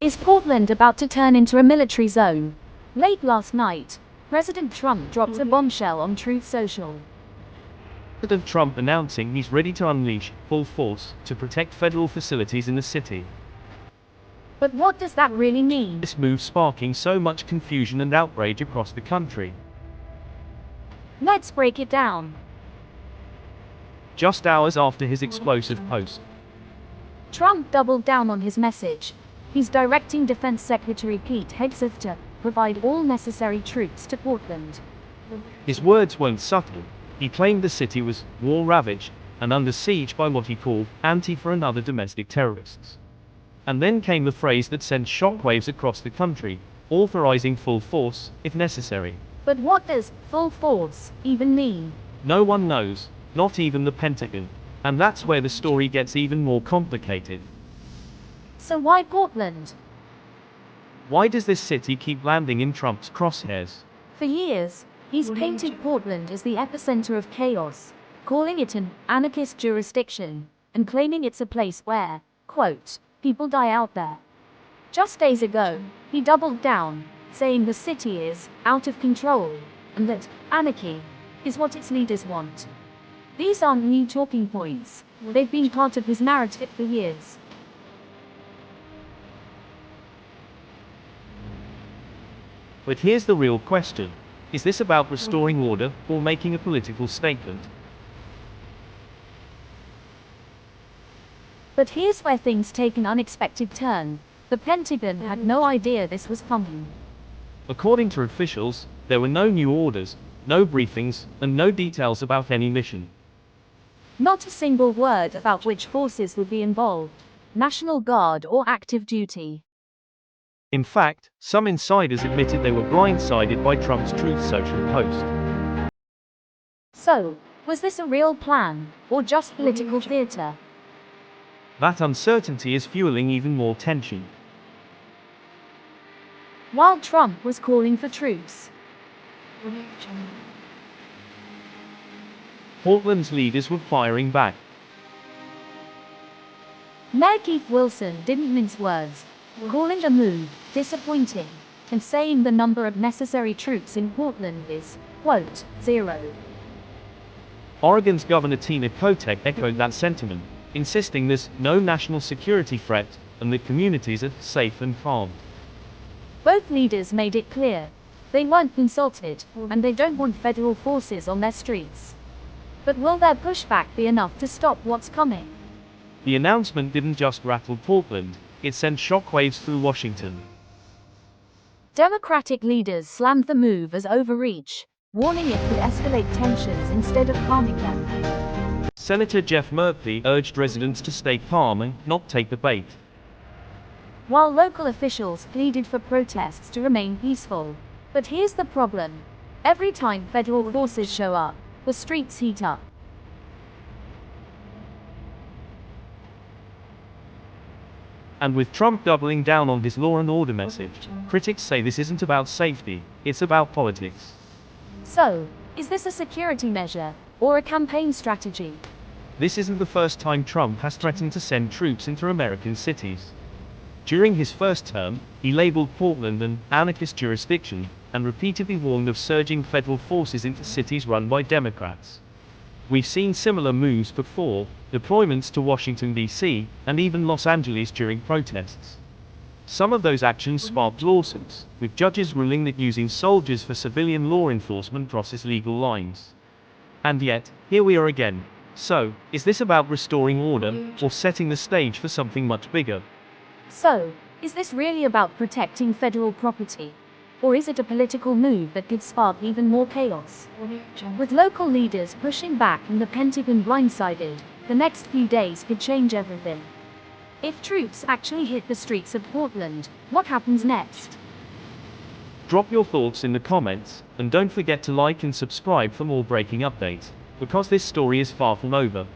Is Portland about to turn into a military zone? Late last night, President Trump dropped a bombshell on Truth Social. President Trump announcing he's ready to unleash full force to protect federal facilities in the city. But what does that really mean? This move sparking so much confusion and outrage across the country. Let's break it down. Just hours after his explosive post, Trump doubled down on his message. He's directing Defense Secretary Pete Hegseth to provide all necessary troops to Portland. his words weren't subtle. He claimed the city was war-ravaged and under siege by what he called Antifa and other domestic terrorists. And then came the phrase that sent shockwaves across the country, authorizing full force, if necessary. But what does full force even mean? No one knows, not even the Pentagon. And that's where the story gets even more complicated. So why Portland? Why does this city keep landing in Trump's crosshairs? For years, he's painted Portland as the epicenter of chaos, calling it an anarchist jurisdiction, and claiming it's a place where, quote, people die out there. Just days ago, he doubled down, saying the city is out of control, and that anarchy is what its leaders want. These aren't new talking points. They've been part of his narrative for years. But here's the real question. Is this about restoring order or making a political statement? But here's where things take an unexpected turn. The Pentagon had no idea this was coming. According to officials, there were no new orders, no briefings, and no details about any mission. Not a single word about which forces would be involved, National Guard or active duty. In fact, some insiders admitted they were blindsided by Trump's Truth Social post. So, was this a real plan, or just political theater? That uncertainty is fueling even more tension. While Trump was calling for truce, Portland's leaders were firing back. Mayor Keith Wilson didn't mince words, calling the move disappointing, and saying the number of necessary troops in Portland is, quote, zero. Oregon's Governor Tina Kotek echoed that sentiment, insisting there's no national security threat and that communities are safe and calm. Both leaders made it clear they weren't consulted, and they don't want federal forces on their streets. But will their pushback be enough to stop what's coming? The announcement didn't just rattle Portland, it sent shockwaves through Washington. Democratic leaders slammed the move as overreach, warning it could escalate tensions instead of calming them. Senator Jeff Murphy urged residents to stay calm and not take the bait. While local officials pleaded for protests to remain peaceful. But here's the problem. Every time federal forces show up, the streets heat up. And with Trump doubling down on his law and order message, critics say this isn't about safety, it's about politics. So, is this a security measure, or a campaign strategy? This isn't the first time Trump has threatened to send troops into American cities. During his first term, he labeled Portland an anarchist jurisdiction, and repeatedly warned of surging federal forces into cities run by Democrats. We've seen similar moves before, deployments to Washington, D.C., and even Los Angeles during protests. Some of those actions sparked lawsuits, with judges ruling that using soldiers for civilian law enforcement crosses legal lines. And yet, here we are again. So, is this about restoring order, or setting the stage for something much bigger? So, is this really about protecting federal property? Or is it a political move that could spark even more chaos? With local leaders pushing back and the Pentagon blindsided, the next few days could change everything. If troops actually hit the streets of Portland, what happens next? Drop your thoughts in the comments, and don't forget to like and subscribe for more breaking updates, because this story is far from over.